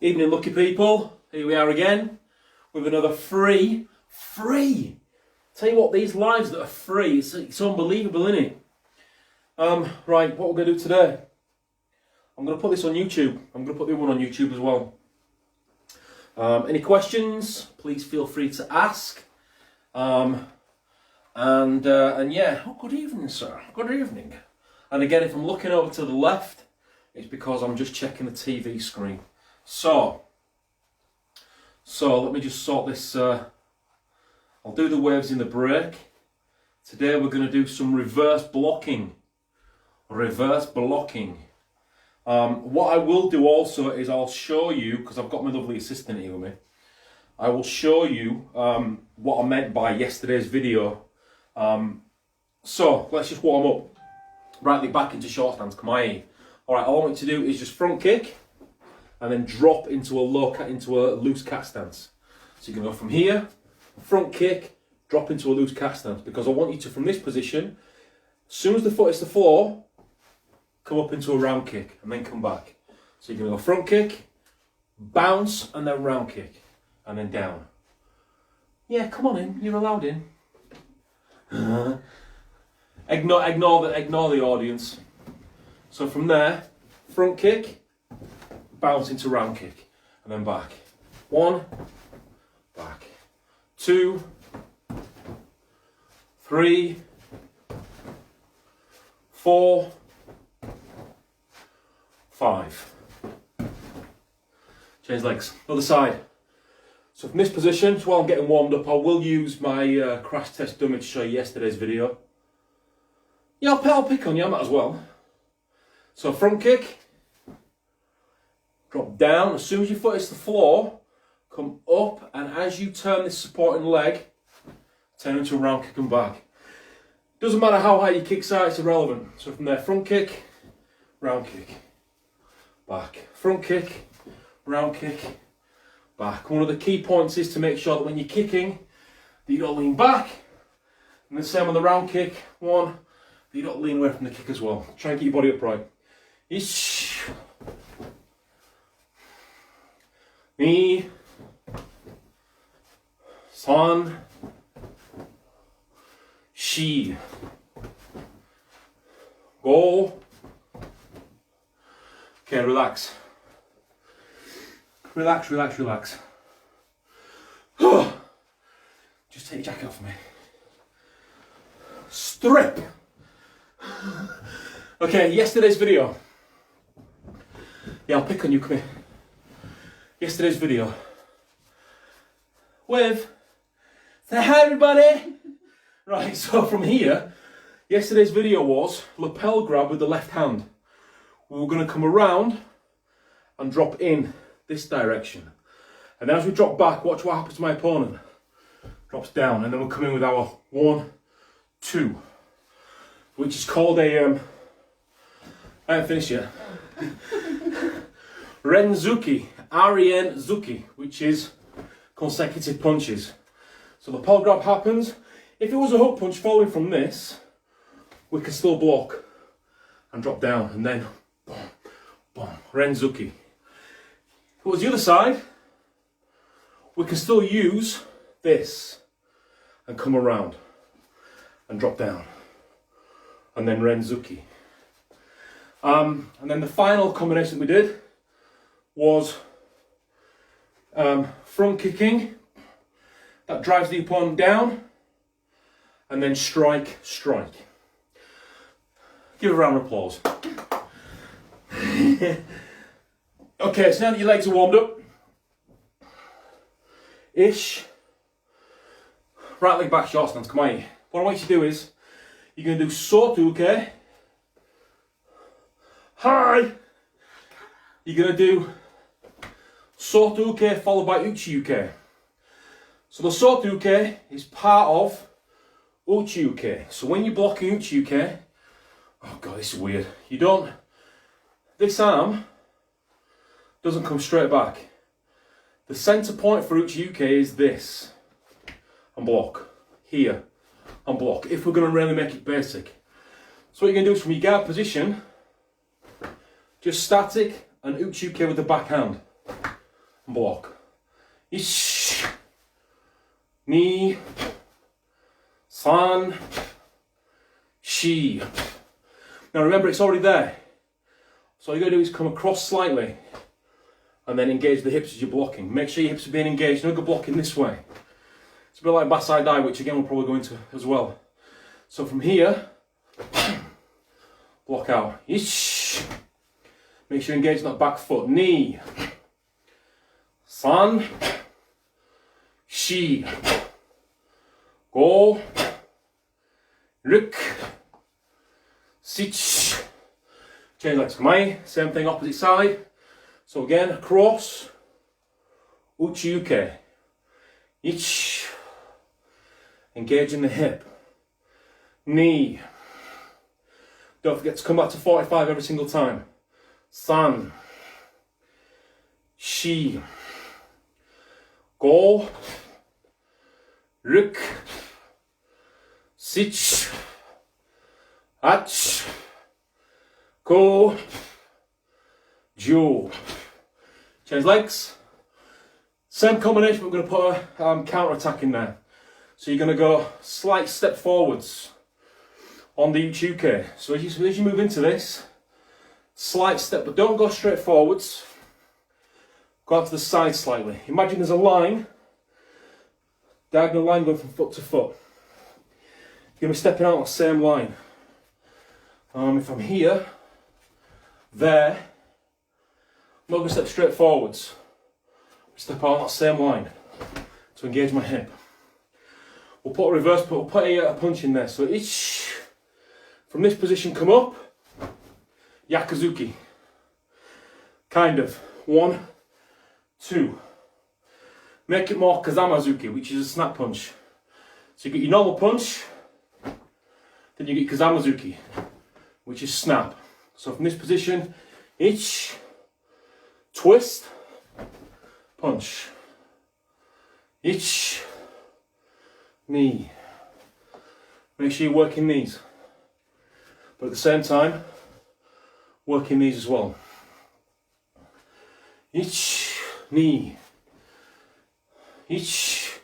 Evening, lucky people. Here we are again with another free. Tell you what, these lives that are free, it's unbelievable, isn't it? Right, what we're going to do today, I'm going to put this on YouTube. I'm going to put the other one on YouTube as well. Any questions, please feel free to ask. And yeah, oh, good evening, sir. Good evening. And again, if I'm looking over to the left, it's because I'm just checking the TV screen. So let me just sort this. I'll do the waves in the break. Today we're going to do some reverse blocking. What I will do also is I'll show you, because I've got my lovely assistant here with me, I will show you what I meant by yesterday's video. So let's just warm up. Right leg back into short stance, come on. Alright, all I want you to do is just front kick and then drop into a loose cat stance. So you're going to go from here, front kick, drop into a loose cat stance, because I want you to, from this position, as soon as the foot hits the floor, come up into a round kick and then come back. So you're going to go front kick, bounce, and then round kick, and then down. Yeah, come on in, you're allowed in. Ignore the audience. So from there, front kick, bounce into round kick, and then back. 1, back. 2, 3, 4, 5. Change legs. Other side. So from this position, so while I'm getting warmed up, I will use my crash test dummy to show you yesterday's video. Yeah, I'll pick on you, I might as well. So front kick, drop down. As soon as your foot hits the floor, come up, and as you turn this supporting leg, turn into a round kick and back. Doesn't matter how high your kicks are, it's irrelevant. So from there, front kick, round kick, back. Front kick, round kick, back. One of the key points is to make sure that when you're kicking, that you don't lean back. And the same on the round kick, that you don't lean away from the kick as well. Try and get your body upright. Ish. Ni. San. Shi. Go. Okay, relax. Relax. Just take your jacket off for me. Strip. Okay, yesterday's video. Yeah, I'll pick on you, come here. Yesterday's video. Say hi everybody! Right, so from here, yesterday's video was lapel grab with the left hand. We were going to come around and drop in this direction. And then as we drop back, watch what happens to my opponent. Drops down, and then we'll come in with our 1, 2. Which is called a, I haven't finished yet. Renzuki, R-E-N-Zuki, which is consecutive punches. So the pole grab happens. If it was a hook punch falling from this, we can still block and drop down, and then boom, boom, Renzuki. If it was the other side, we can still use this and come around and drop down, and then Renzuki. And then the final combination we did was front kicking, that drives the opponent down, and then strike. Give a round of applause. Okay, so now that your legs are warmed up, right leg back, short stance, come on. What I want you to do is, you're going to do sotuke, hi. You're going to do sotuke followed by uchiuke. So the sotuke is part of uchiuke. So when you're blocking uchiuke, oh god, this is weird. This arm doesn't come straight back. The center point for uchiuke is this, and block, here, and block, if we're going to really make it basic. So what you're going to do is from your guard position, just static and uchiuke with the back hand. block. Ish, ni, san, shi. Now remember, it's already there. So all you gotta do is come across slightly and then engage the hips as you're blocking. Make sure your hips are being engaged. No good blocking this way. It's a bit like back-side die, which again we'll probably go into as well. So from here, block out. Ish. Make sure you engage that back foot. Ni, san, shi, go, ruk, sich. Change legs. Kamae. Same thing, opposite side. So again, across, uchi uke, ich, engaging the hip, knee. Don't forget to come back to 45 every single time. San, shi, go, ruk, sich, ach, go, jo. Change legs. Same combination, but we're going to put a counter attack in there. So you're going to go slight step forwards on the uke. So as you move into this, slight step, but don't go straight forwards. Go out to the side slightly. Imagine there's a line, diagonal line going from foot to foot. You're going to be stepping out on the same line. If I'm here, there, I'm not going to step straight forwards. Step out on that same line to engage my hip. We'll put a reverse, we'll put a punch in there. So each, from this position, come up, Yakuzuki. Kind of. 1, 2. Make it more Kazamazuki, which is a snap punch. So you get your normal punch, then you get Kazamazuki, which is snap. So from this position, each, twist, punch, each, knee. Make sure you're working these, but at the same time, working these as well. Each, knee, each,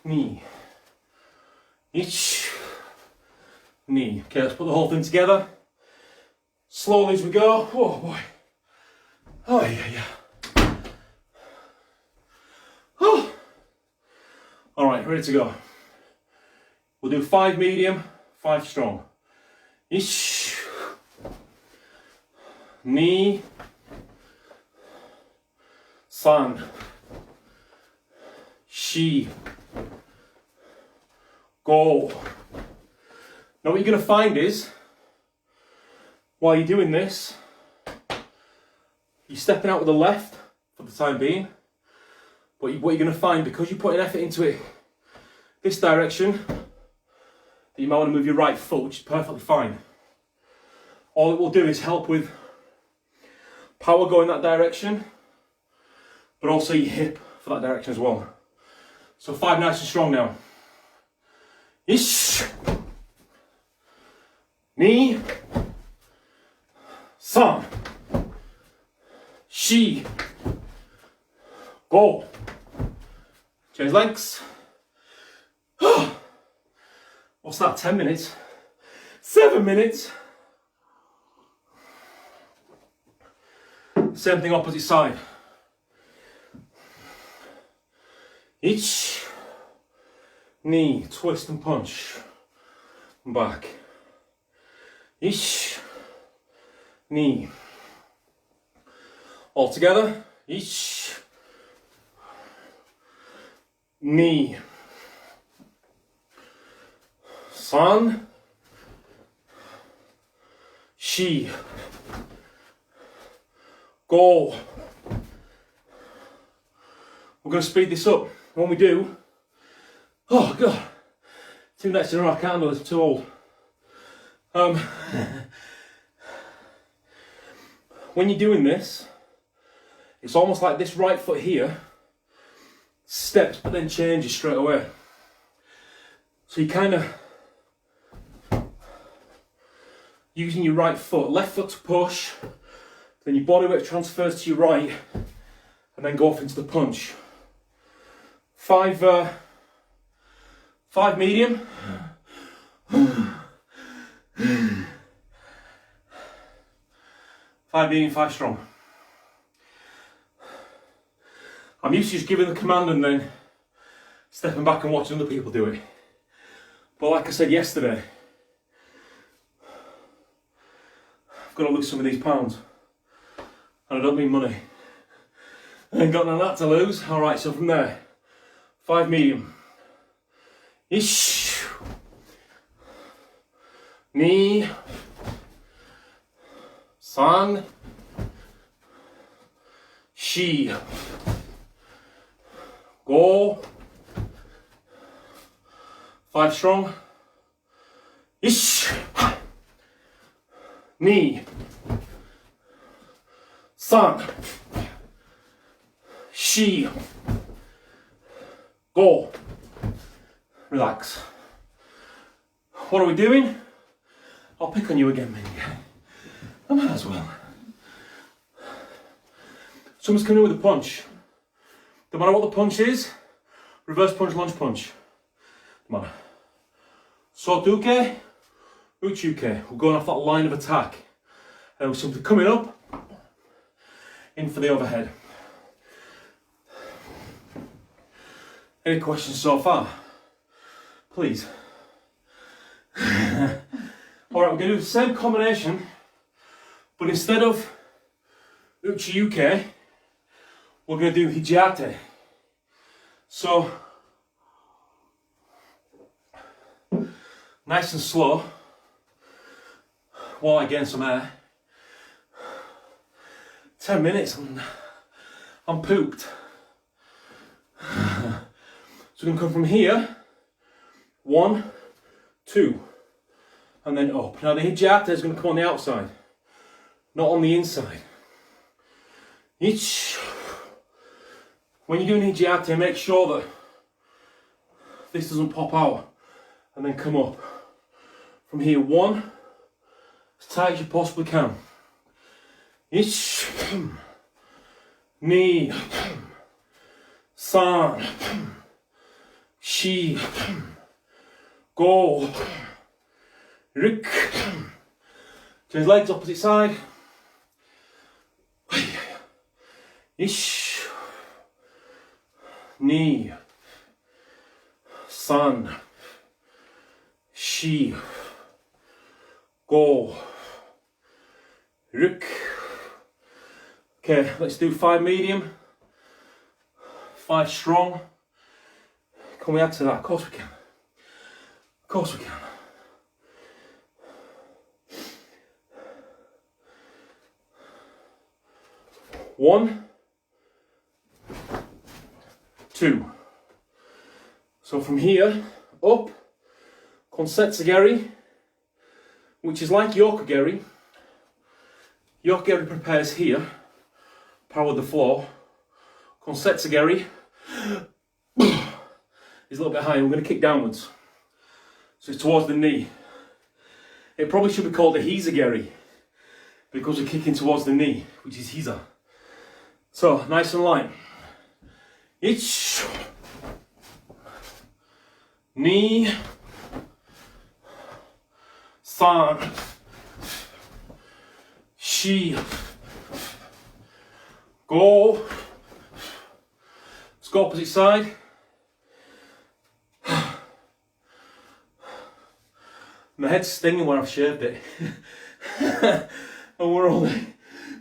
knee, each, knee. Okay, let's put the whole thing together. Slowly as we go. Oh boy. Oh yeah. Oh. All right, ready to go. We'll do 5 medium, 5 strong. Ish, ni, san, shi, go. Now what you're going to find is, while you're doing this, you're stepping out with the left for the time being. But what you're going to find, because you're putting effort into it this direction, that you might want to move your right foot, which is perfectly fine. All it will do is help with power going that direction, but also your hip for that direction as well. So 5 nice and strong now. Ish, ni, san, shi, go. Change legs. What's that, 10 minutes? 7 minutes. Same thing opposite side. Each knee, twist and punch. Back. Each knee. All together. Each knee. San, shi, go. We're going to speed this up. When we do, oh god, 2 nights in a row, I can't handle this, I'm too old. When you're doing this, it's almost like this right foot here steps but then changes straight away. So you kind of using your right foot, left foot to push, then your body weight transfers to your right, and then go off into the punch. 5 medium. 5 medium, 5 strong. I'm used to just giving the command and then stepping back and watching other people do it. But like I said yesterday, I've got to lose some of these pounds. And I don't mean money. I ain't got none of that to lose. Alright, so from there, 5 medium. Ish. Knee. San. Shi. Go. 5 strong. Ish. Knee. San. Shi. Go. Relax. What are we doing? I'll pick on you again, Mindy. I might as well. Someone's coming in with a punch. No matter what the punch is, reverse punch, lunge punch. Come on. Sotuke, uchuke. We're going off that line of attack. And with something coming up, in for the overhead. Any questions so far? Please. Alright, we're going to do the same combination, but instead of uchi-uke, we're going to do hijiate. So, nice and slow, while I gain some air. 10 minutes and I'm pooped. So we're going to come from here, 1, 2, and then up. Now the hijiate is going to come on the outside, not on the inside. Each. When you're doing hijiate, make sure that this doesn't pop out and then come up. From here, 1, as tight as you possibly can. Each. Knee. San. Shi. Go. Rik. Change legs opposite side. Ish. Knee. San. Shi. Go. Rik. Okay, let's do 5 medium, 5 strong. Can we add to that? Of course we can. Of course we can. One, 2. So from here, up, Konsetsugeri, which is like Yokogeri. Yokogeri prepares here, power the floor. Konsetsugeri is a little bit higher. We're going to kick downwards. So it's towards the knee. It probably should be called a Hizageri because we're kicking towards the knee, which is Hiza. So, nice and light. Ich. Knee. San. Shi. Go. Let's go opposite side. My head's stinging where I've shaved it. And we're only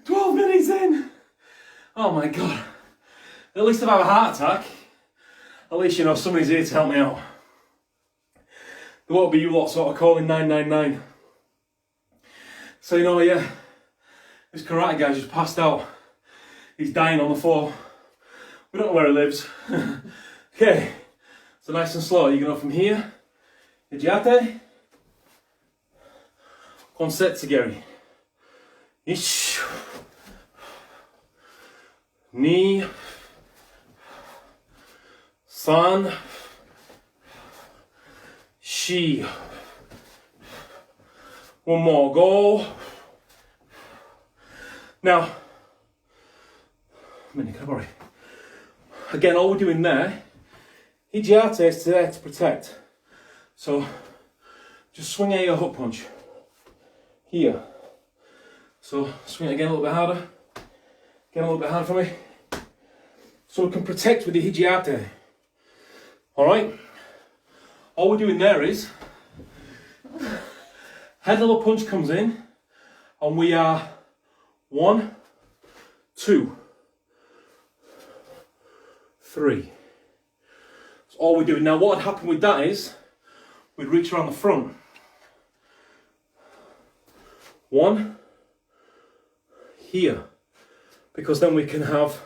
12 minutes in. Oh my God. At least if I have a heart attack, at least you know somebody's here to help me out. There won't be you lot sort of calling 999. So you know, yeah, this karate guy's just passed out. He's dying on the floor. We don't know where he lives. Okay, so nice and slow. You go from here, hijiate, Konsetsugeri. Ish. Knee. San. Shi. One more, go. Now, Minnie, can I borrow you? again, all we're doing there, hijiate is there to protect. So just swing out your hook punch here. So swing it again a little bit harder. Again a little bit harder for me. So we can protect with the hijiate. Alright? All we're doing there is head level punch comes in and we are 1, 2, 3. That's all we're doing. Now what would happen with that is we'd reach around the front. 1 here, because then we can have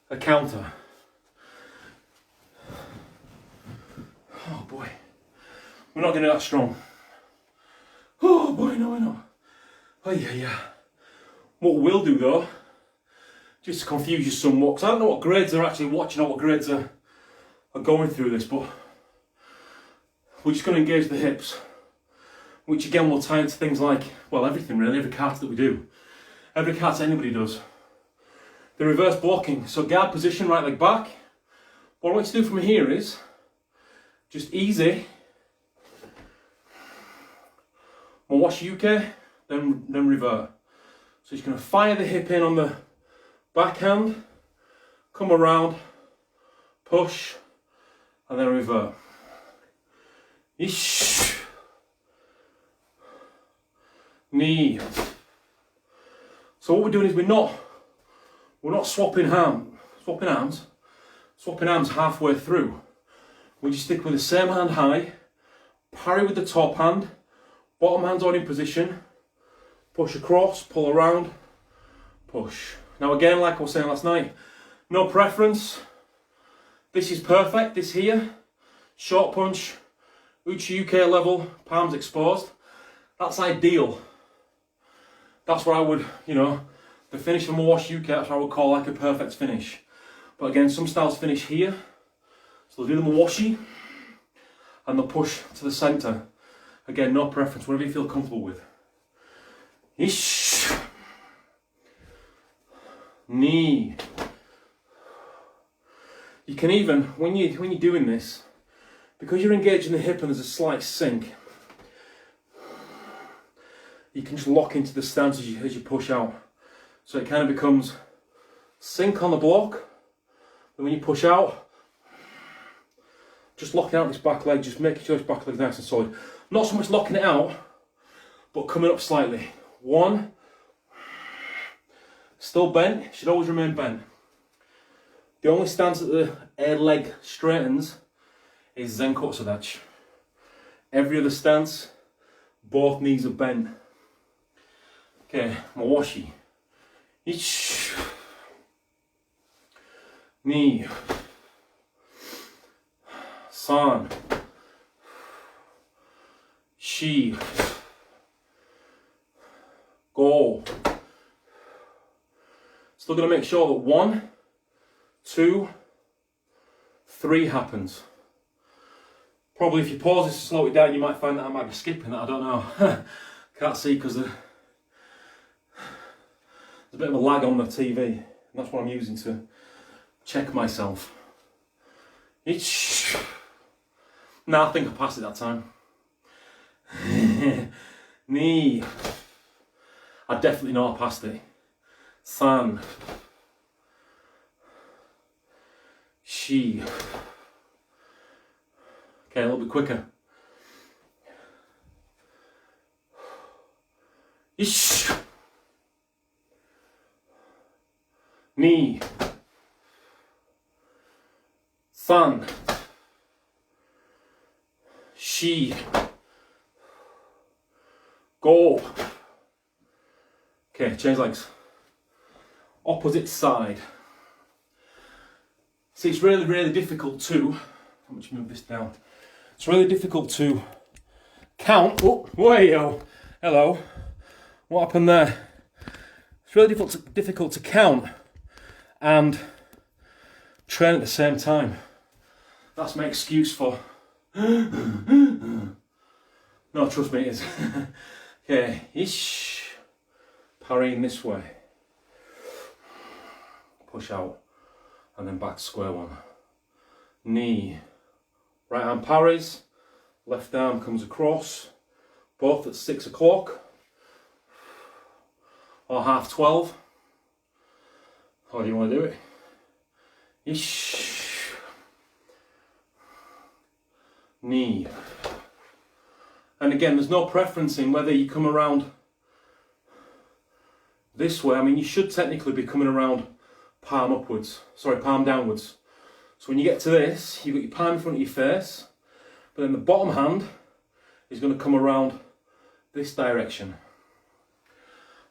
a counter. Oh boy, we're not getting that strong. Oh boy, no we're not. Oh yeah. What we'll do though, just to confuse you somewhat, because I don't know what grades are actually watching or what grades are going through this, but we're just going to engage the hips, which again will tie into things like, well, everything really, every kata that we do, every kata anybody does. The reverse blocking, so guard position, right leg back. What I want you to do from here is just easy, Mawashi yuke, then revert. So you're going to fire the hip in on the backhand, come around, push, and then revert. Ish, knee. So what we're doing is we're not swapping arms halfway through. We just stick with the same hand high, parry with the top hand, bottom hand's already in position, push across, pull around, push. Now again, like I was saying last night, no preference. This is perfect, this here, short punch, uchi UK level, palms exposed. That's ideal. That's what I would, the finish from Mawashi UK, that's what I would call like a perfect finish. But again, some styles finish here. So they'll do the Mawashi and they'll push to the centre. Again, no preference, whatever you feel comfortable with. Ish. Knee. You can even, when you're doing this, because you're engaging the hip and there's a slight sink, you can just lock into the stance as you push out. So it kind of becomes sink on the block, and when you push out, just locking out this back leg, just making sure this back leg's nice and solid. Not so much locking it out, but coming up slightly. 1, still bent, should always remain bent. The only stance that the air leg straightens is Zenkotsu dachi. Every other stance, both knees are bent. Okay, Mawashi. Ichi. Knee. San. Shi. Go. Still going to make sure that 1, 2, 3 happens. Probably if you pause this to slow it down, you might find that I might be skipping that, I don't know. Can't see because there's a bit of a lag on the TV. And that's what I'm using to check myself. No, I think I passed it that time. Knee. I definitely know I passed it. San. Shi. Okay, a little bit quicker. Ish. Knee. San. Shi. Go. Okay, change legs. Opposite side. See, it's really, really difficult to, let me just move this down. It's really difficult to count. Oh, whoa, hello. What happened there? It's really difficult to count and train at the same time. That's my excuse for. No, trust me, it is. Okay, ish. Parrying this way. push out, and then back to square one. Knee, right arm parries, left arm comes across, both at 6 o'clock or 12:30. How do you want to do it? Ish. Knee. And again, there's no preference in whether you come around this way. I mean, you should technically be coming around palm downwards. So when you get to this, you've got your palm in front of your face, but then the bottom hand is going to come around this direction.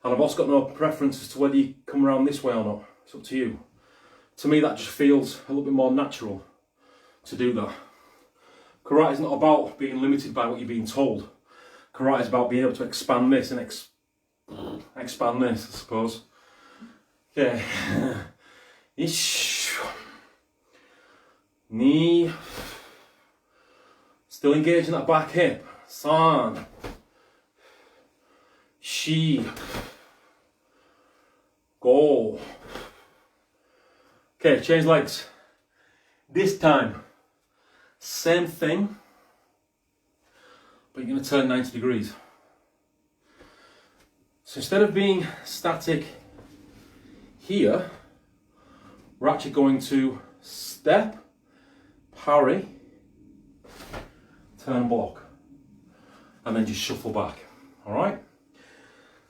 And I've also got no preference as to whether you come around this way or not. It's up to you. To me, that just feels a little bit more natural to do that. Karate is not about being limited by what you're being told. Karate is about being able to expand this and expand this, I suppose. Okay. Ish. Knee. Still engaging that back hip. San. Shi. Go. Okay, change legs. This time, same thing, but you're going to turn 90 degrees. So instead of being static here, we're actually going to step, parry, turn and block, and then just shuffle back. All right?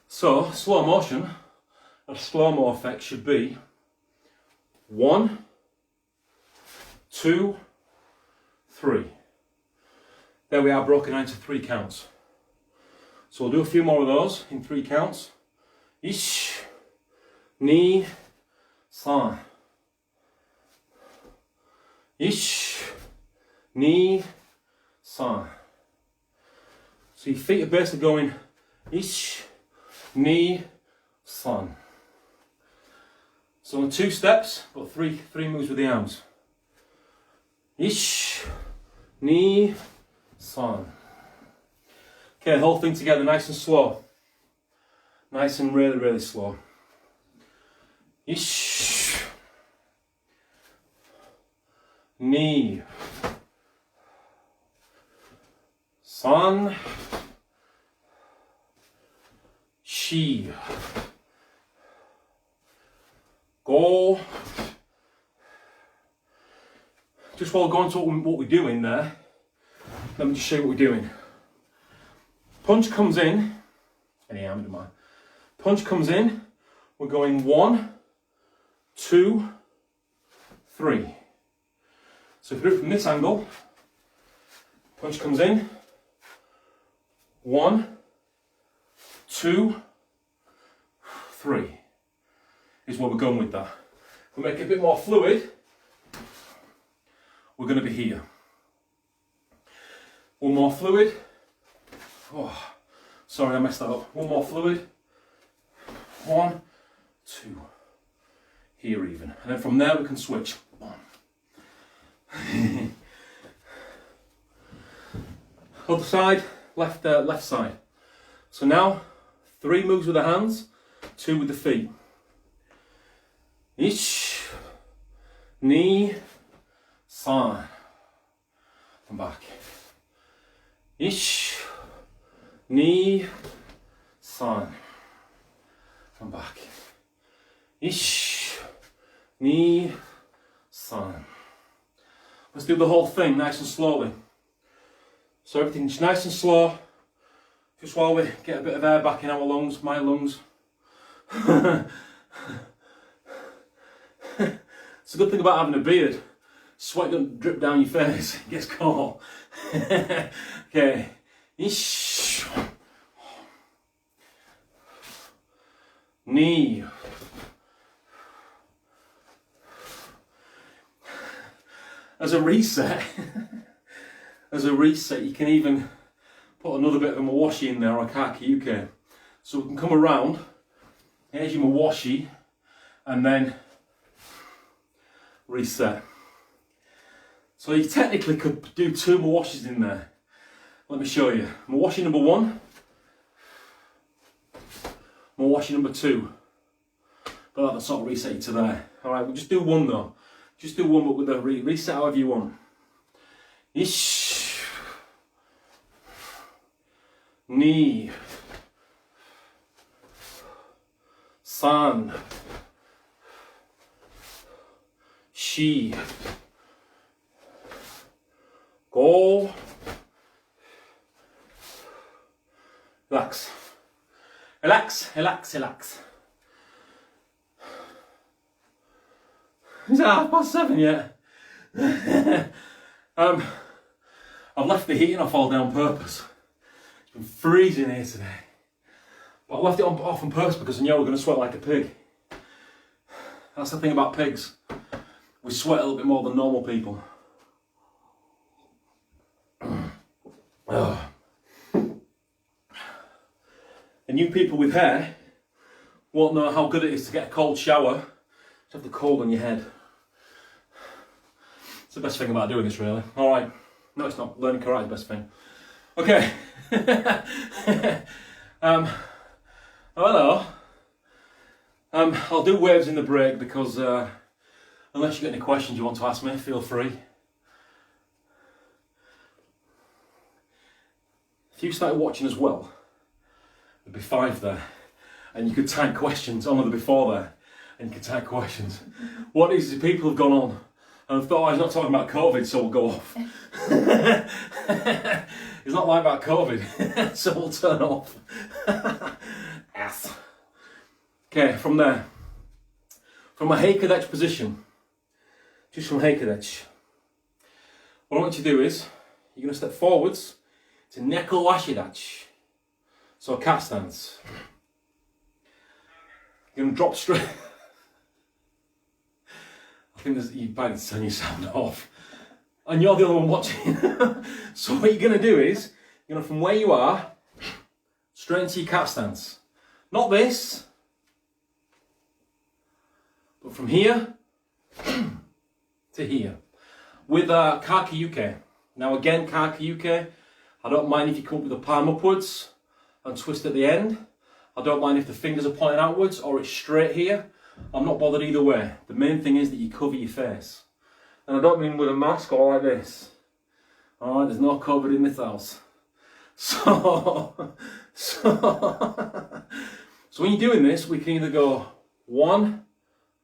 So slow motion, a slow-mo effect should be 1, 2, 3. There we are, broken into 3 counts. So we'll do a few more of those in 3 counts. Ish, ni, san. Ish, ni, san. So your feet are basically going ish, ni, san. So in 2 steps, got three moves with the arms. Ish, ni, san. Okay, the whole thing together, nice and slow. Nice and really, really slow. Ish, ni, san, shi, go. Just while going to what we're doing there, let me just show you what we're doing. Punch comes in, punch comes in, we're going 1, 2, 3. So if we do it from this angle, punch comes in, 1, 2, 3 is where we're going with that. If we make it a bit more fluid, we're going to be here. One more fluid. Oh, sorry, I messed that up. One more fluid. 1, 2. Here even. And then from there we can switch. Other side, left side. So now, 3 moves with the hands, 2 with the feet. Ish, ni, san. And back. Ish, ni, san. And back. Ish, ni, san. Let's do the whole thing nice and slowly. So everything's nice and slow, just while we get a bit of air back in our lungs, my lungs. It's a good thing about having a beard. Sweat doesn't drip down your face, it gets caught. Okay. Ish. Knee. As a reset, you can even put another bit of a mawashi in there, or a kakiyuke. So we can come around, here's your mawashi, and then reset. So you technically could do 2 mawashis in there. Let me show you. Mawashi number 1, mawashi number 2. But that'll sort of reset you to there. Alright, we'll just do one though. Just do one, but with the reset however you want. Ish. Ni. San. Shi. Go. Relax. Relax, relax, relax. Is it 7:30 yet? I've left the heating off all day on purpose. It's been freezing here today. But I left it off on purpose because I knew I was going to sweat like a pig. That's the thing about pigs. We sweat a little bit more than normal people. And you people with hair won't know how good it is to get a cold shower to have the cold on your head. It's the best thing about doing this, really. Alright. No, it's not. Learning karate is the best thing. Okay. Hello. I'll do waves in the break because unless you get any questions you want to ask me, feel free. If you started watching as well, there'd be 5 there, and you could type questions. Oh no, there'd be 4 there, and you could type questions. What is it? People have gone on and have thought, oh, he's not talking about COVID, so we'll go off. It's not like about COVID, so we'll turn off. Ass. Okay, from there, from a Heikadech position, just from Heikadech, what I want you to do is, you're going to step forwards to Neko Washidach. So cat stance. You're going to drop straight. I think you better turn your sound off. And you're the only one watching. So what you're going to do is, you're going to, from where you are, straight into your cat stance. Not this, but from here to here. With Kakayuke. Now again, Kakayuke, I don't mind if you come up with the palm upwards and twist at the end. I don't mind if the fingers are pointing outwards or it's straight here. I'm not bothered either way. The main thing is that you cover your face. And I don't mean with a mask or like this. Alright, there's no COVID in this house. So when you're doing this, we can either go 1,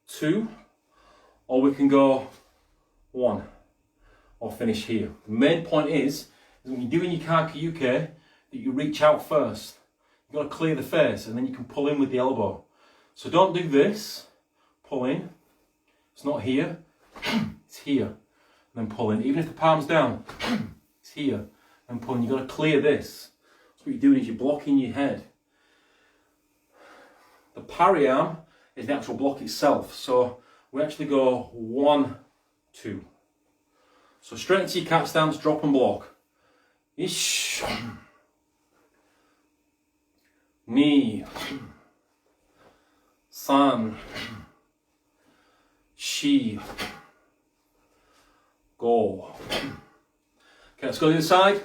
2, or we can go 1, or finish here. The main point is when you're doing your Kakayuke, that you reach out first. You've got to clear the face, and then you can pull in with the elbow. So don't do this, pull in, it's not here, it's here, and then pull in. Even if the palm's down, it's here, and pull in. You've got to clear this. So what you're doing is you're blocking your head. The parry arm is the actual block itself. So we actually go 1, 2. So straight into your cat stance, drop and block. Ish. Ni. San. Shi. Go. Okay, let's go to the other side.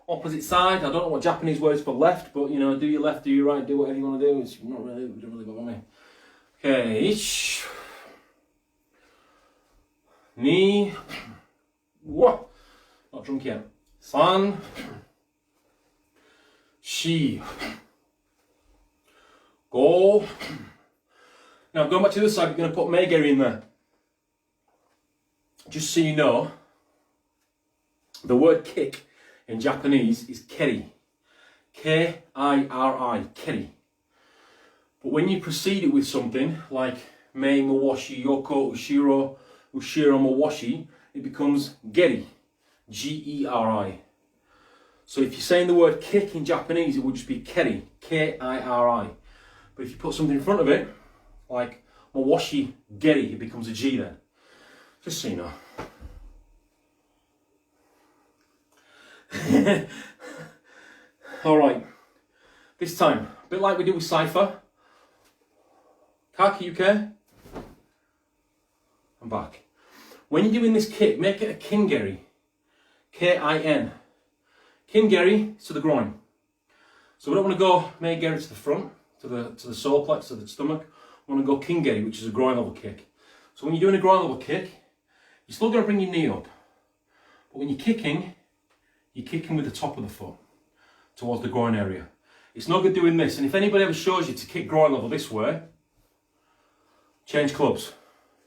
Opposite side. I don't know what Japanese word is for left, but you know, do your left, do your right, do whatever you want to do. It's not really, it don't really bother me. Okay, ish. Ni. What? Not drunk yet. San. Shi. Go. Now going back to the other side, you're going to put Meigeri in there. Just so you know, the word kick in Japanese is keri. K-I-R-I, keri. But when you precede it with something like mei, mawashi, yoko, ushiro, ushiro, mawashi, it becomes geri. G-E-R-I. So if you're saying the word kick in Japanese, it would just be keri. K-I-R-I. But if you put something in front of it, like mawashi geri, it becomes a G then. Just so you know. Alright, this time, a bit like we did with Cypher. Kakayuke, and back. When you're doing this kick, make it a kingeri. K-I-N. Kingeri to the groin. So we don't want to go Meigeri to the front, to the solar plex, to the stomach. We want to go kingeri, which is a groin level kick. So when you're doing a groin level kick, you're still going to bring your knee up. But when you're kicking with the top of the foot towards the groin area. It's no good doing this. And if anybody ever shows you to kick groin level this way, change clubs.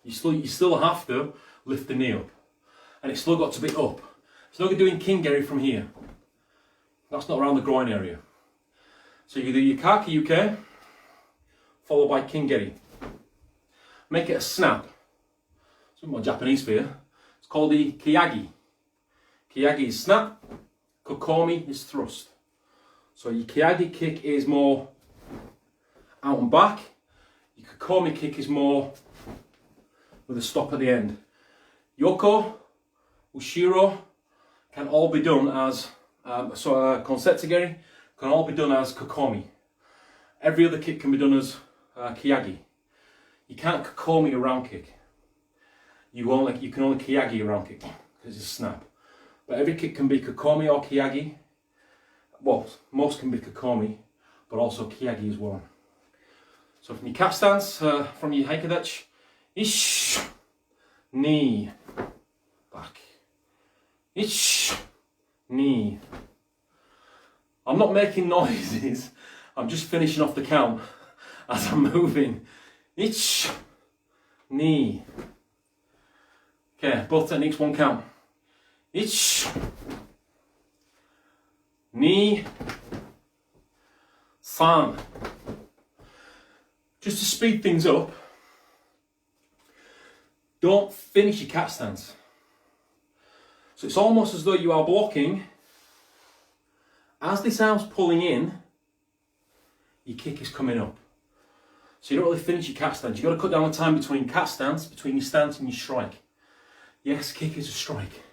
You still have to lift the knee up. And it's still got to be up. It's no good doing kingeri from here. That's not around the groin area. So you do your kaki uke, followed by kingeri. Make it a snap. It's a bit more Japanese for you. It's called the kiyagi. Kiyagi is snap, kokomi is thrust. So your kiyagi kick is more out and back. Your kokomi kick is more with a stop at the end. Yoko, ushiro can all be done as, konsetzugeri can all be done as kokomi. Every other kick can be done as kiyagi. You can't kokomi a round kick. You can only kiyagi a round kick because it's a snap. But every kick can be kokomi or kiyagi. Well, most can be kokomi, but also kiyagi as well. So from your cat stance, from your haikadachi, ish, knee, back, ish, knee. I'm not making noises, I'm just finishing off the count as I'm moving. Ish, knee. Okay, both techniques, one count. Ish, knee, san. Just to speed things up, don't finish your cat stance. So it's almost as though you are blocking. As this arm's pulling in, your kick is coming up. So you don't really finish your cat stance. You've got to cut down the time between cat stance, between your stance and your strike. Yes, kick is a strike.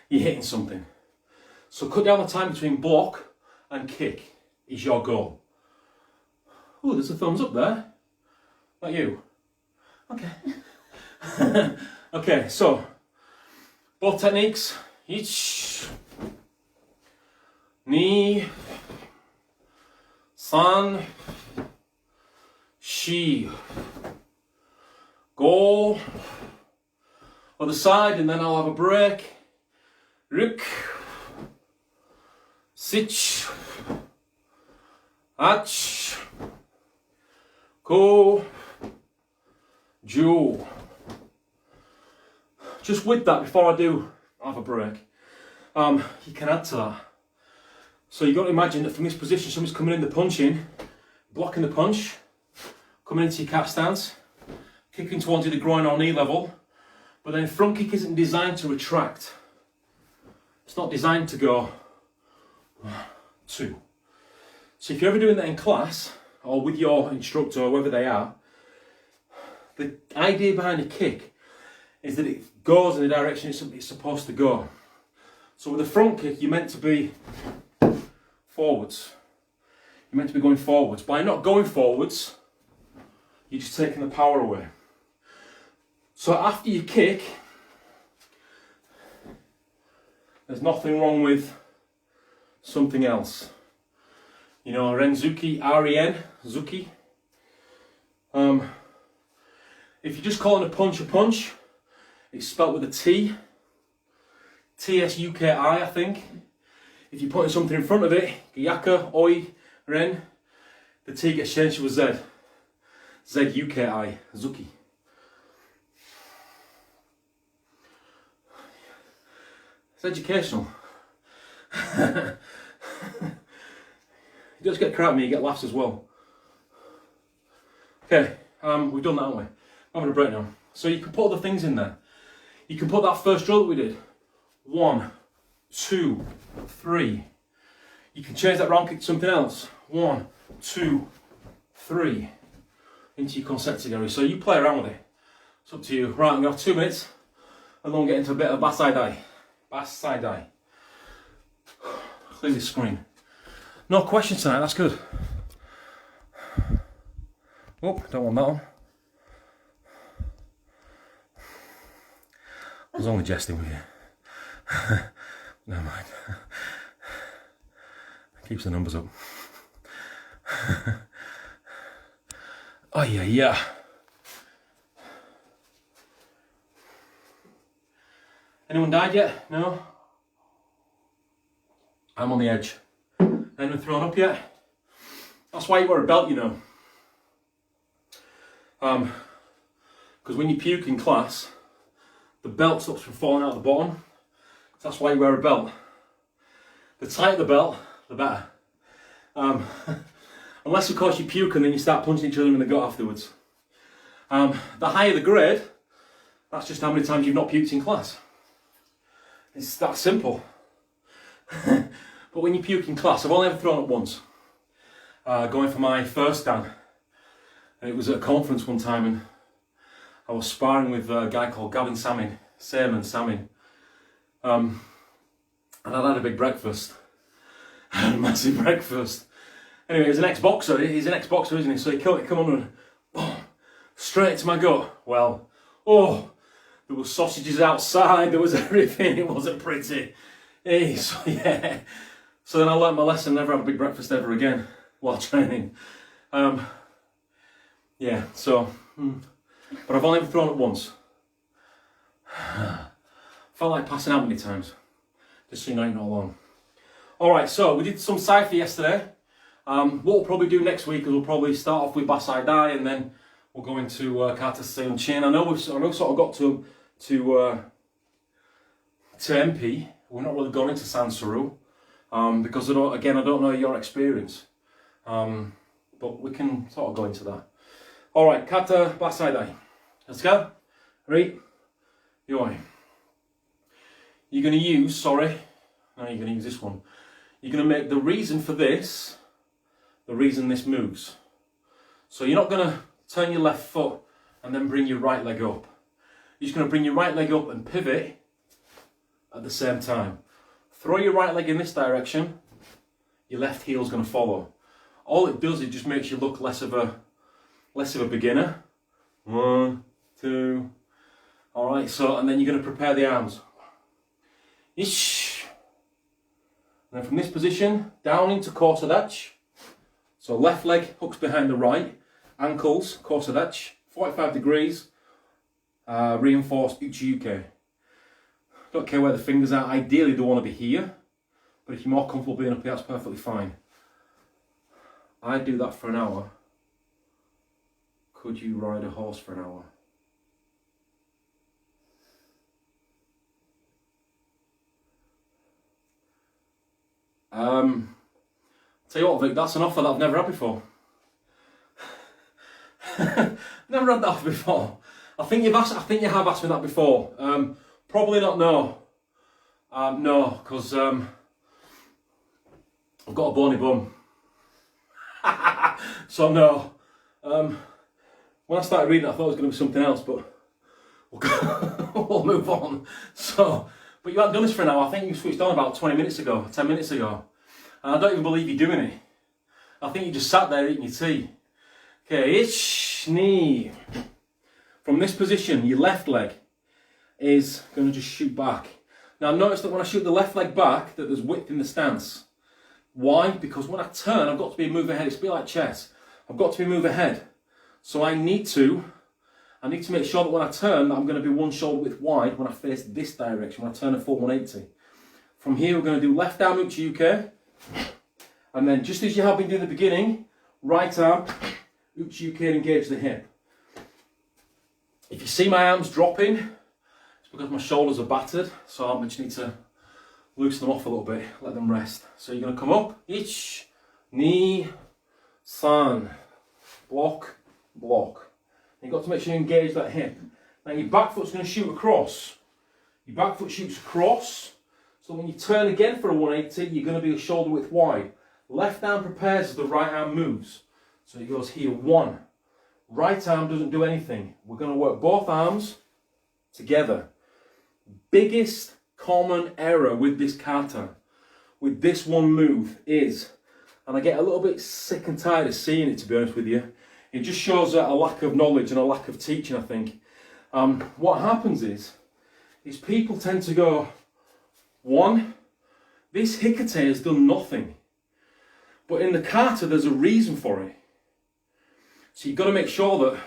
You're hitting something. So cut down the time between block and kick is your goal. Oh, there's a thumbs up there. Not you. Okay. Okay, so both techniques. Each knee, san, shi, go, other side, and then I'll have a break. Ruk, sich, ach, ko, ju. Just with that, before I do have a break, you can add to that. So you've got to imagine that from this position, somebody's coming in the punch in, blocking the punch, coming into your cat stance, kicking towards the groin or knee level, but then front kick isn't designed to retract. It's not designed to go 1, 2. So if you're ever doing that in class, or with your instructor, or whoever they are, the idea behind a kick is that it goes in the direction it's supposed to go. So with a front kick, you're meant to be forwards. You're meant to be going forwards. By not going forwards, you're just taking the power away. So after you kick, there's nothing wrong with something else. You know, Renzuki, R-E-N, Zuki. If you're just calling a punch, it's spelt with a T. T-S-U-K-I, I think. If you're putting something in front of it, Gyaka, Oi, Ren, the T gets changed to a Z. Z-U-K-I, Zuki. It's educational. You just get crap at me, you get laughs as well. Okay, we've done that, haven't we? I'm having a break now. So you can put other things in there. You can put that first drill that we did. 1, 2, 3. You can change that round kick to something else. 1, 2, 3. Into your konsetzugeri. So you play around with it. It's up to you. Right, I'm going to have 2 minutes and then we'll get into a bit of basai-dai. Basai-dai. Clear the screen. No questions tonight, that's good. Oh, don't want that one. I was only jesting with you. Never mind. Keeps the numbers up. Oh yeah. Anyone died yet? No? I'm on the edge. Anyone thrown up yet? That's why you wear a belt, you know. Because when you puke in class, the belt stops from falling out the bottom. That's why you wear a belt. The tighter the belt, the better. Unless of course you puke and then you start punching each other in the gut afterwards. The higher the grade, that's just how many times you've not puked in class. It's that simple. But when you puke in class, I've only ever thrown up once. Going for my first Dan. And it was at a conference one time and I was sparring with a guy called Gavin Samin. And I'd had a big breakfast. I had a massive breakfast. Anyway, he's an ex-boxer, isn't he? So he come on and boom, straight into my gut. Well, oh, there was sausages outside, there was everything, it wasn't pretty. Hey, so yeah. So then I learnt my lesson, never have a big breakfast ever again while training. Yeah, so, but I've only ever thrown it once. Felt like passing out many times, just so you know you're not alone. Alright, so we did some cipher yesterday. What we'll probably do next week is we'll probably start off with Basai Dai and then we'll go into Kata Seon Chin. I know we've sort of got to MP. We're not really going into Sansaru because I don't know your experience. But we can sort of go into that. Alright, Kata Basai Dai. Let's go. Ready? You're going to use, no, you're going to use this one. You're going to make the reason for this, the reason this moves. So you're not going to turn your left foot and then bring your right leg up. You're just going to bring your right leg up and pivot at the same time. Throw your right leg in this direction, your left heel's going to follow. All it does, it just makes you look less of a beginner. 1, 2. Alright, so, and then you're going to prepare the arms. Ish. And then from this position, down into Korsadach. So left leg hooks behind the right, ankles, Korsadach, 45 degrees, reinforced Uchi-Uke. Don't care where the fingers are, ideally they want to be here, but if you're more comfortable being up here, that's perfectly fine. I do that for an hour. Could you ride a horse for an hour? Tell you what, Vic, that's an offer that I've never had before. Never had that offer before. I think you have asked me that before. Probably not. No. No, because I've got a bony bum. So no. When I started reading, I thought it was going to be something else, but we'll move on. So, but you haven't done this for an hour. I think you switched on about 10 minutes ago. And I don't even believe you're doing it. I think you just sat there eating your tea. Okay, ich, knee. From this position, your left leg is going to just shoot back. Now notice that when I shoot the left leg back, that there's width in the stance. Why? Because when I turn, I've got to be a move ahead. It's a bit like chess. I've got to be a move ahead. So I need to make sure that when I turn, that I'm going to be one shoulder width wide when I face this direction, when I turn a full 180. From here, we're going to do left arm Uchi-Uke. And then just as you have been doing at the beginning, right arm Uchi-Uke and engage the hip. If you see my arms dropping, it's because my shoulders are battered, so I just need to loosen them off a little bit, let them rest. So you're going to come up, ich, knee, san, block, block. You've got to make sure you engage that hip. Now your back foot's going to shoot across. Your back foot shoots across, so when you turn again for a 180, you're going to be a shoulder width wide. Left arm prepares as the right arm moves. So it goes here, 1. Right arm doesn't do anything. We're going to work both arms together. Biggest common error with this kata, with this one move is, and I get a little bit sick and tired of seeing it, to be honest with you, it just shows a lack of knowledge and a lack of teaching, I think. What happens is people tend to go, 1, this hikate has done nothing. But in the kata, there's a reason for it. So you've got to make sure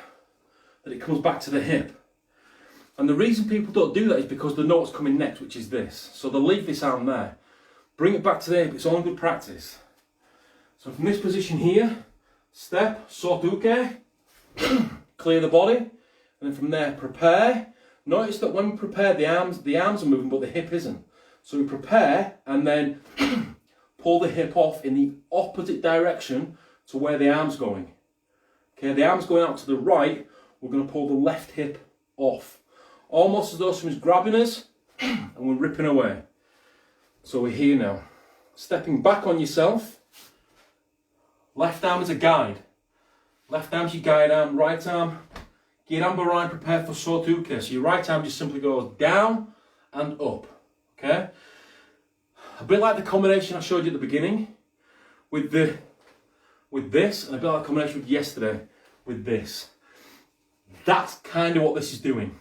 that it comes back to the hip. And the reason people don't do that is because they know what's coming next, which is this. So they'll leave this arm there. Bring it back to the hip, it's all good practice. So from this position here, step, sotuke, clear the body, and then from there, prepare. Notice that when we prepare, the arms are moving, but the hip isn't. So we prepare, and then pull the hip off in the opposite direction to where the arm's going. Okay, the arm's going out to the right, we're going to pull the left hip off. Almost as though someone's grabbing us, and we're ripping away. So we're here now. Stepping back on yourself. Left arm is a guide. Left arm's your guide arm, right arm. Girambarai, prepare for sotuke. So your right arm just simply goes down and up. Okay? A bit like the combination I showed you at the beginning with this, and a bit like the combination with yesterday with this. That's kind of what this is doing.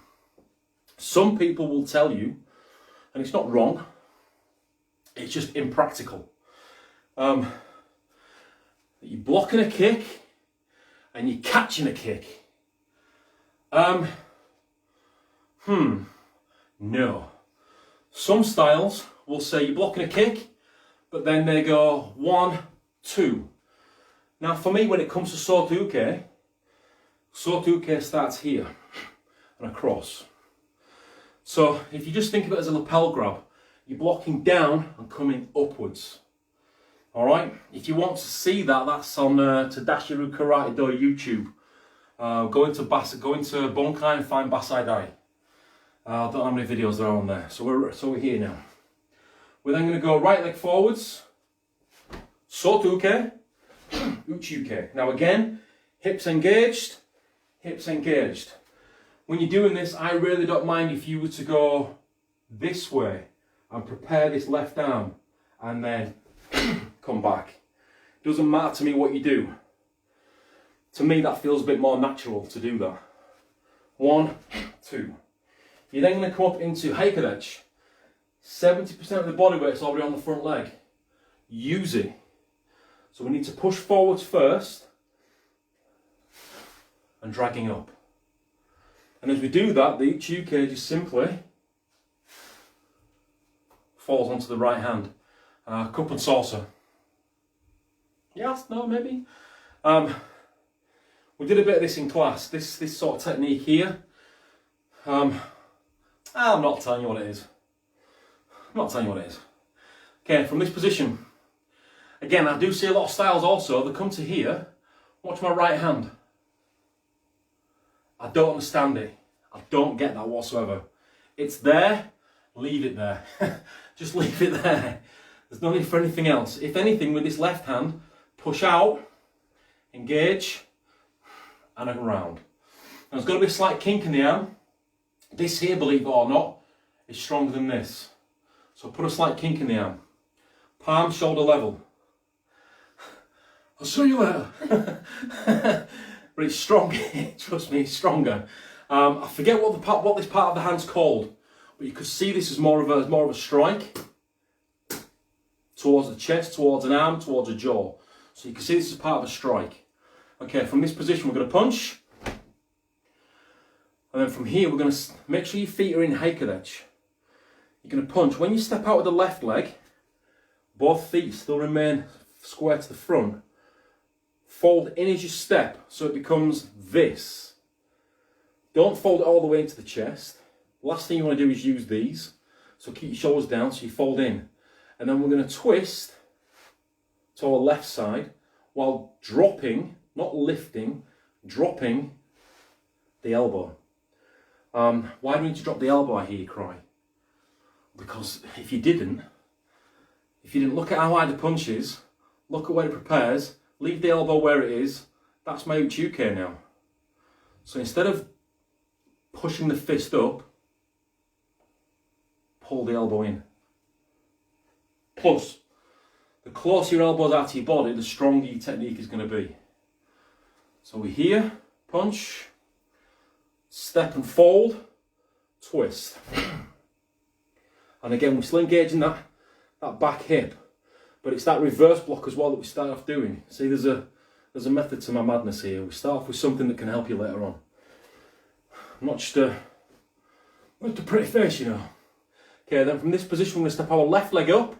Some people will tell you, and it's not wrong, it's just impractical. You're blocking a kick and you're catching a kick. No. Some styles will say you're blocking a kick, but then they go 1, 2. Now for me, when it comes to sotuke starts here and across. So if you just think of it as a lapel grab, you're blocking down and coming upwards. Alright, if you want to see that, that's on Tadashiru Karate Do YouTube. Go into Bonkai and find Basai Dai. I don't know how many videos there are on there. So we're here now. We're then going to go right leg forwards, sotuke, uchuke. Now again, hips engaged, hips engaged. When you're doing this, I really don't mind if you were to go this way and prepare this left arm and then come back. Doesn't matter to me what you do. To me, that feels a bit more natural to do that. 1, 2. You're then going to come up into Heikadechi. 70% of the body weight's already on the front leg. Use it. So we need to push forwards first and dragging up. And as we do that, the uchuke just simply falls onto the right hand. Cup and saucer. Yes, no, maybe. We did a bit of this in class. This sort of technique here. I'm not telling you what it is. I'm not telling you what it is. Okay, from this position. Again, I do see a lot of styles also that come to here. Watch my right hand. I don't understand it. I don't get that whatsoever. It's there, leave it there. Just leave it there. There's no need for anything else. If anything, with this left hand, push out, engage, and around. Now, there's got to be a slight kink in the arm. This here, believe it or not, is stronger than this. So put a slight kink in the arm. Palm, shoulder level. I'll show you later. But it's strong. Trust me, it's stronger. I forget what this part of the hand's called, but you could see this as more of a strike towards the chest, towards an arm, towards a jaw. So you can see this is part of a strike. Okay, from this position we're going to punch, and then from here we're going to make sure your feet are in Heikadechi. You're going to punch. When you step out with the left leg, both feet still remain square to the front. Fold in as you step, so it becomes this. Don't fold it all the way into the chest. Last thing you want to do is use these. So keep your shoulders down so you fold in. And then we're going to twist to our left side while dropping, not lifting, dropping the elbow. Why do we need to drop the elbow, I hear you cry? Because if you didn't look at how high the punch is, look at where it prepares, leave the elbow where it is, that's my uchuke now. So instead of pushing the fist up, pull the elbow in. Plus, the closer your elbows are to your body, the stronger your technique is going to be. So we're here, punch, step and fold, twist. And again, we're still engaging that back hip, but it's that reverse block as well that we start off doing. See, there's a method to my madness here. We start off with something that can help you later on. I'm not just Look at a pretty face, you know. Okay, then from this position, we're going to step our left leg up,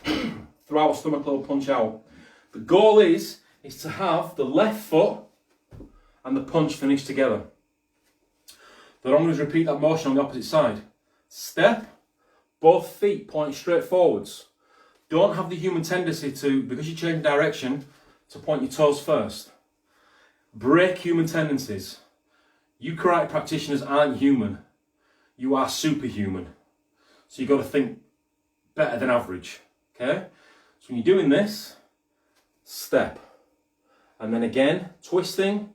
through our stomach load punch out. The goal is to have the left foot and the punch finish together. Then I'm going to repeat that motion on the opposite side. Step, both feet point straight forwards. Don't have the human tendency to, because you change direction, to point your toes first. Break human tendencies. You karate practitioners aren't human. You are superhuman. So you've got to think better than average. Okay? So when you're doing this, step. And then again, twisting,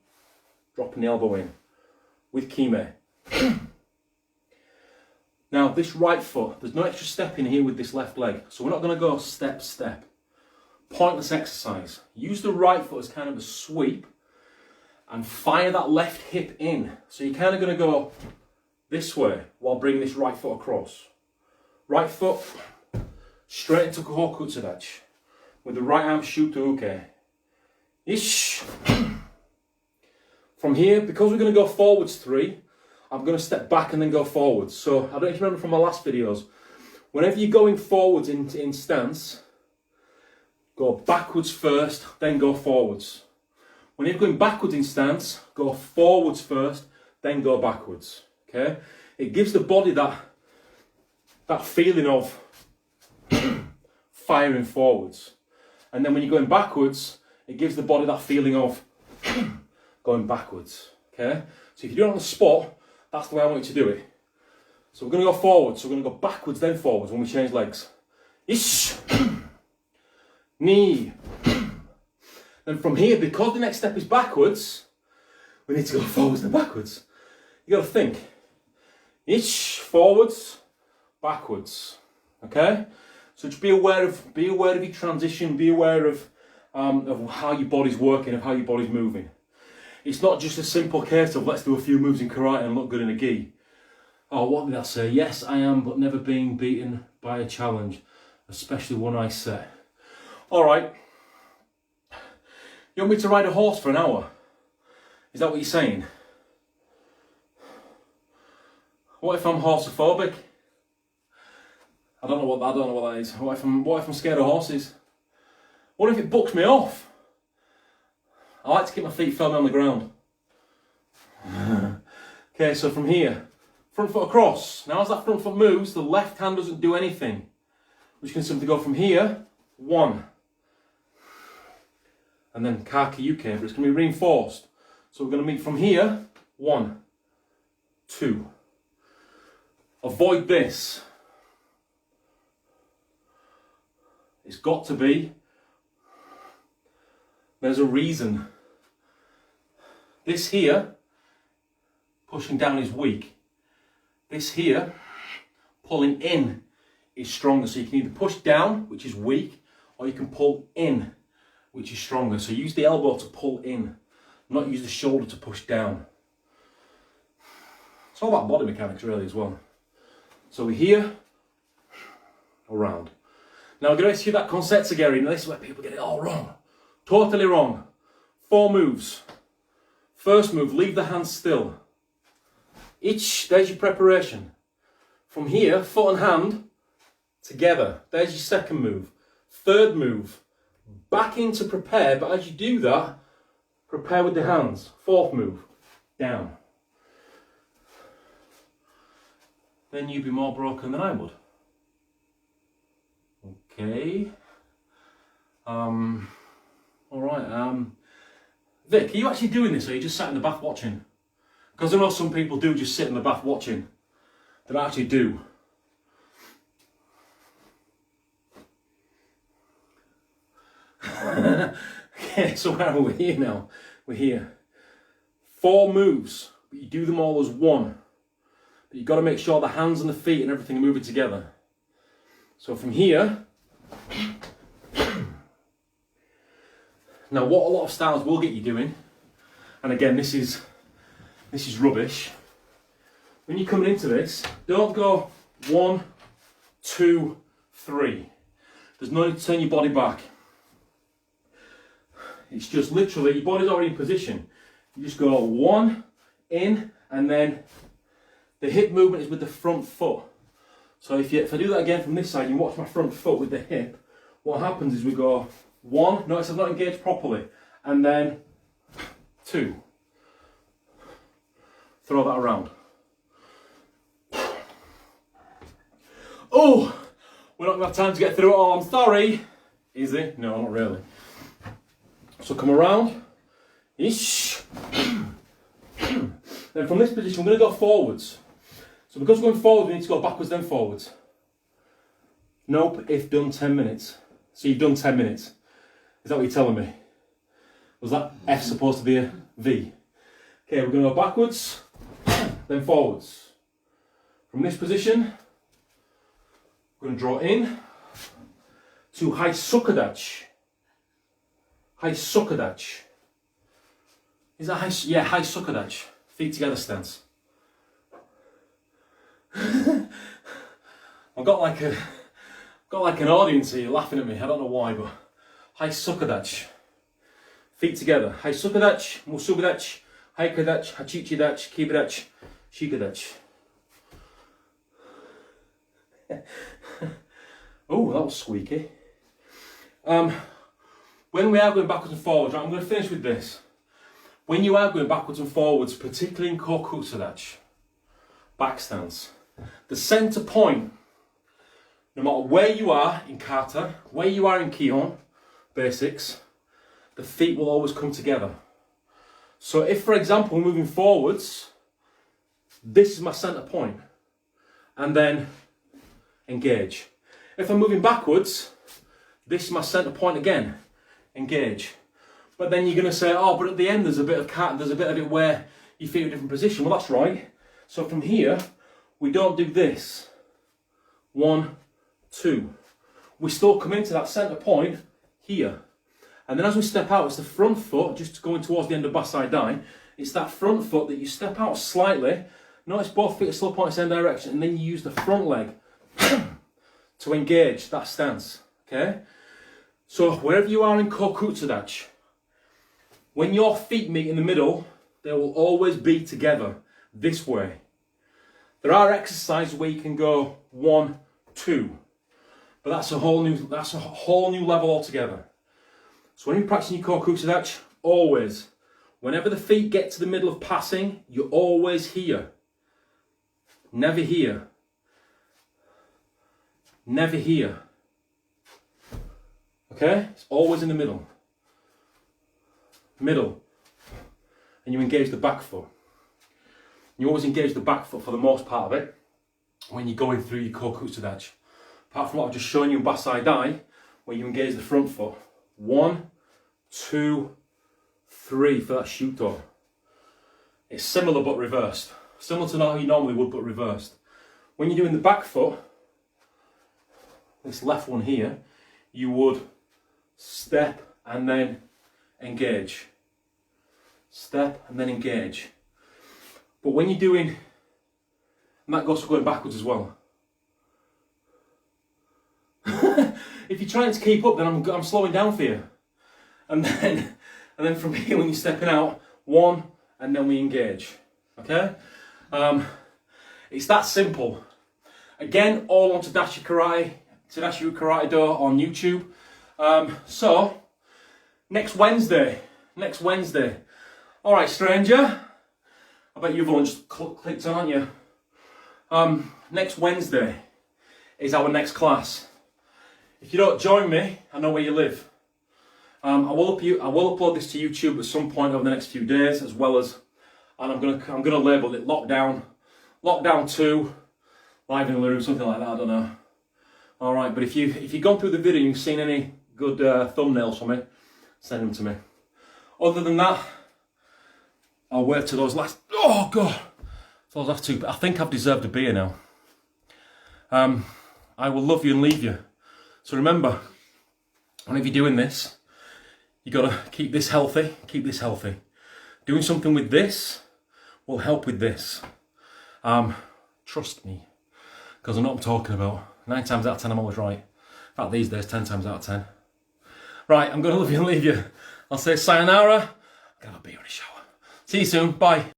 dropping the elbow in with kime. Now this right foot, there's no extra step in here with this left leg. So we're not going to go step, step. Pointless exercise. Use the right foot as kind of a sweep and fire that left hip in. So you're kind of going to go this way while bringing this right foot across. Right foot straight into Kohokutsudachi with the right arm shoot to uke. Ish. From here, because we're going to go forwards 3, I'm going to step back and then go forwards. So I don't know if you remember from my last videos, whenever you're going forwards in stance, go backwards first, then go forwards. When you're going backwards in stance, go forwards first, then go backwards. Okay? It gives the body that feeling of firing forwards. And then when you're going backwards, it gives the body that feeling of going backwards. Okay? So if you do it on the spot, that's the way I want you to do it. So we're going to go forwards, so we're going to go backwards then forwards when we change legs. Ish. Knee. Then from here, because the next step is backwards, we need to go forwards then backwards. You got to think. Ish, forwards, backwards. Okay? So just be aware of your transition, be aware of how your body's working, of how your body's moving. It's not just a simple case of let's do a few moves in karate and look good in a gi. Oh, what did I say? Yes, I am, but never being beaten by a challenge, especially one I set. All right. You want me to ride a horse for an hour? Is that what you're saying? What if I'm horsophobic? I don't know what that is. What if I'm scared of horses? What if it bucks me off? I like to keep my feet firmly on the ground. Okay, so from here, front foot across. Now as that front foot moves, the left hand doesn't do anything. We're just going to simply go from here, 1. And then kaki yuke, but it's going to be reinforced. So we're going to meet from here, 1, 2. Avoid this. It's got to be. There's a reason. This here, pushing down is weak. This here, pulling in is stronger. So you can either push down, which is weak, or you can pull in, which is stronger. So use the elbow to pull in, not use the shoulder to push down. It's all about body mechanics really as well. So we're here, around. Now we're going to execute that konsetzugeri. Now this is where people get it all wrong. Totally wrong. 4 moves. First move, leave the hands still. There's your preparation. From here, foot and hand together. There's your second move. Third move, back in to prepare, but as you do that, prepare with the hands. Fourth move, down. Then you'd be more broken than I would. Okay. Alright, Vic, are you actually doing this or are you just sat in the bath watching? Because I know some people do just sit in the bath watching. They actually do. Okay, so where are we here now? We're here. 4 moves, but you do them all as one. But you've got to make sure the hands and the feet and everything are moving together. So from here, now what a lot of styles will get you doing, and again this is rubbish, when you're coming into this, don't go 1, 2, 3. There's no need to turn your body back. It's just literally, your body's already in position. You just go 1, in, and then The hip movement is with the front foot. So if I do that again from this side, you watch my front foot with the hip, what happens is we go 1, notice I've not engaged properly, and then 2. Throw that around. Oh, we're not going to have time to get through it all, I'm sorry. Easy? No, not really. So come around. Ish. Then from this position, we're going to go forwards. So because we're going forward, we need to go backwards then forwards. Nope, if done 10 minutes. So you've done 10 minutes. Is that what you're telling me? Was that F supposed to be a V? Okay, we're going to go backwards, then forwards. From this position, we're going to draw in to high sukadach. High sukadach. Is that high? Yeah, high sukadach. Feet together stance. I've got like an audience here laughing at me. I don't know why, but high sukadach. Feet together. High sukadach, musubadach, high kadach, hachichidach, kibadach, shikadach. Oh, that was squeaky. When we are going backwards and forwards, right, I'm going to finish with this. When you are going backwards and forwards, particularly in kokutsadach, back stance, the centre point, no matter where you are in kata, where you are in kihon, basics, the feet will always come together. So if, for example, we're moving forwards, this is my centre point, and then engage. If I'm moving backwards, this is my centre point again, engage. But then you're going to say, oh, but at the end there's a bit of it where you feel in a different position. Well, that's right. So from here, we don't do this. 1, 2. We still come into that centre point here. And then as we step out, it's the front foot, just going towards the end of Basai Dai. It's that front foot that you step out slightly. Notice both feet are still pointing in the same direction. And then you use the front leg to engage that stance. Okay? So wherever you are in kokutsadach, when your feet meet in the middle, they will always be together this way. There are exercises where you can go 1, 2, but that's a whole new level altogether. So when you're practicing your kokutsadach, always, whenever the feet get to the middle of passing, you're always here. Never here. Never here. Okay? It's always in the middle. Middle. And you engage the back foot. You always engage the back foot for the most part of it when you're going through your kokutsadach. Apart from what I've just shown you in Basai Dai, where you engage the front foot. 1, 2, 3 for that shuto. It's similar but reversed. Similar to how you normally would, but reversed. When you're doing the back foot, this left one here, you would step and then engage. Step and then engage. But when you're doing, and that goes for going backwards as well. If you're trying to keep up, then I'm slowing down for you. And then from here, when you're stepping out, 1, and then we engage. Okay? It's that simple. Again, all on Tadashi Karate Do on YouTube. So, next Wednesday. All right, stranger. I bet you've all just clicked on, aren't you? Next Wednesday is our next class. If you don't join me, I know where you live. I will upload this to YouTube at some point over the next few days, as well as, and I'm gonna label it Lockdown 2, Live in the Room, something like that. I don't know. All right, but if you've gone through the video and you've seen any good thumbnails for me, send them to me. Other than that, I'll wait to those last. Oh God, those last 2. I think I've deserved a beer now. I will love you and leave you. So remember, whenever you're doing this, you gotta keep this healthy. Keep this healthy. Doing something with this will help with this. Trust me, because I know what I'm talking about. 9 times out of 10, I'm always right. In fact, these days, 10 times out of 10. Right, I'm gonna love you and leave you. I'll say sayonara. I've got a beer and a shower. See you soon. Bye.